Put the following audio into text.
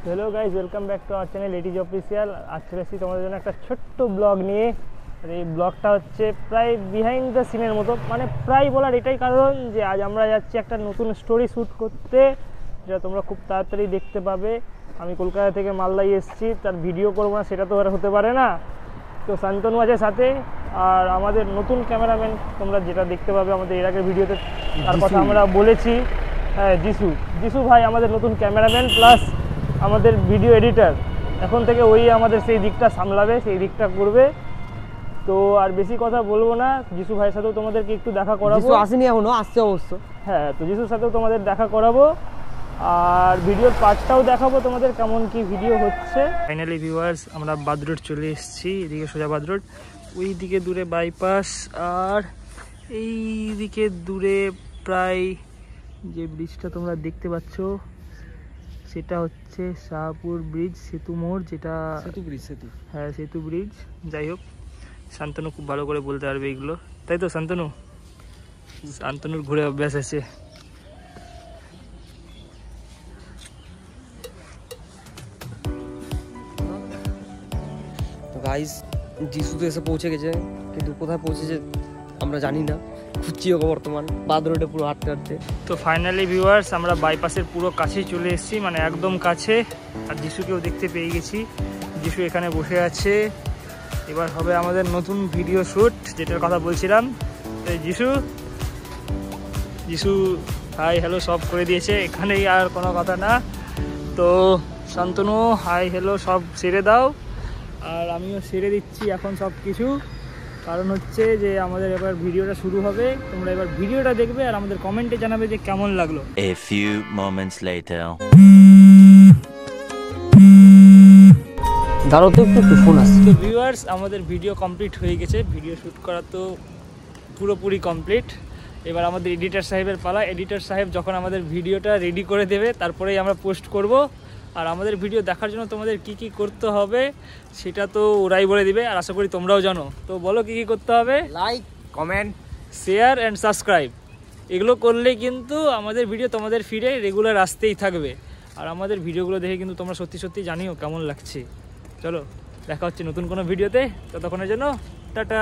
Hello guys welcome back to our channel एटीज official. आज चले এসেছি তোমাদের জন্য একটা ছোট্ট ব্লগ নিয়ে। আর এই ব্লগটা হচ্ছে প্রায় বিহাইন্ড দ্য সিনের মতো, মানে প্রায় বলার এটাই কারণ যে আজ আমরা যাচ্ছি একটা নতুন স্টোরি শ্যুট করতে, যেটা তোমরা খুব তাড়াতাড়ি দেখতে পাবে। আমি কলকাতা থেকে মালদায় এসেছি, তার ভিডিও করবো না সেটা তো আর হতে পারে না। তো শান্তনু আছে সাথে, আর আমাদের নতুন ক্যামেরাম্যান তোমরা যেটা দেখতে পাবে আমাদের এর আগের ভিডিওতে, তার কথা আমরা বলেছি। হ্যাঁ, যিশু ভাই আমাদের নতুন ক্যামেরাম্যান প্লাস আমাদের ভিডিও এডিটার। এখন থেকে ওই আমাদের সেই দিকটা সামলাবে, সেই দিকটা করবে। তো আর বেশি কথা বলবো না, যিশু ভাইয়ের সাথেও তোমাদেরকে একটু দেখা করাবো। যিশু আসেনি এখনো, আসছে অবশ্য। হ্যাঁ, তো যিশুর সাথেও তোমাদের দেখা করাবো আর ভিডিওর পার্টটাও দেখাবো তোমাদের কেমন কি ভিডিও হচ্ছে। ফাইনালি ভিউয়ার্স, আমরা বাদ রোড চলে এসেছি। এদিকে সোজা বাদ রোড, ওই দিকে দূরে বাইপাস, আর এই দিকে দূরে প্রায় যে ব্রিজটা তোমরা দেখতে পাচ্ছ সেটা হচ্ছে শাহপুর ব্রিজ, সেতু মোড়, যেটা সেতু। হ্যাঁ, সেতু ব্রিজ। যাই হোক, শান্তনু খুব ভালো করে বলতে পারবে এগুলো, তাই তো শান্তনুর ঘুরে অভ্যাস আছে। তো গাইস, যিশু তো এসে পৌঁছে গেছে, কিন্তু কোথায় পৌঁছেছে আমরা জানি না। খুঁজছি ওকে বর্তমান বাদ রোডে পুরো হাঁটতে হাঁটতে। তো ফাইনালি ভিউয়ার্স, আমরা বাইপাসের পুরো কাছেই চলে এসেছি, মানে একদম কাছে। আর যিশুকেও দেখতে পেয়ে গেছি, যিশু এখানে বসে আছে। এবার হবে আমাদের নতুন ভিডিও শ্যুট, যেটার কথা বলছিলাম। তো যিশু হাই হ্যালো সব করে দিয়েছে, এখানেই আর কোনো কথা না। তো শান্তনু হাই হ্যালো সব সেরে দাও, আর আমিও সেরে দিচ্ছি এখন সব কিছু। কারণ হচ্ছে যে আমাদের এবার ভিডিওটা শুরু হবে, তোমরা এবার ভিডিওটা দেখবে আর আমাদের কমেন্টে জানাবে যে কেমন লাগলো। A few moments later. দাঁড়াও তো, একটু ফোন আসছে। তো ভিউয়ার্স, আমাদের ভিডিও কমপ্লিট হয়ে গেছে, ভিডিও শ্যুট করা তো পুরোপুরি কমপ্লিট। এবার আমাদের এডিটর সাহেবের পালা। এডিটর সাহেব যখন আমাদের ভিডিওটা রেডি করে দেবে তারপরেই আমরা পোস্ট করব। আর আমাদের ভিডিও দেখার জন্য তোমাদের কি কি করতে হবে সেটা তো ওরাই বলে দিবে, আর আশা করি তোমরাও জানো। তো বলো কি কি করতে হবে। Like, comment, share and subscribe, এগুলো করলে কিন্তু আমাদের ভিডিও তোমাদের ফিরে রেগুলার আসতেই থাকবে। আর আমাদের ভিডিওগুলো দেখে কিন্তু তোমরা সত্যি সত্যি জানিও কেমন লাগছে। চলো দেখা হচ্ছে নতুন কোনো ভিডিওতে, ততক্ষণের জন্য টাটা।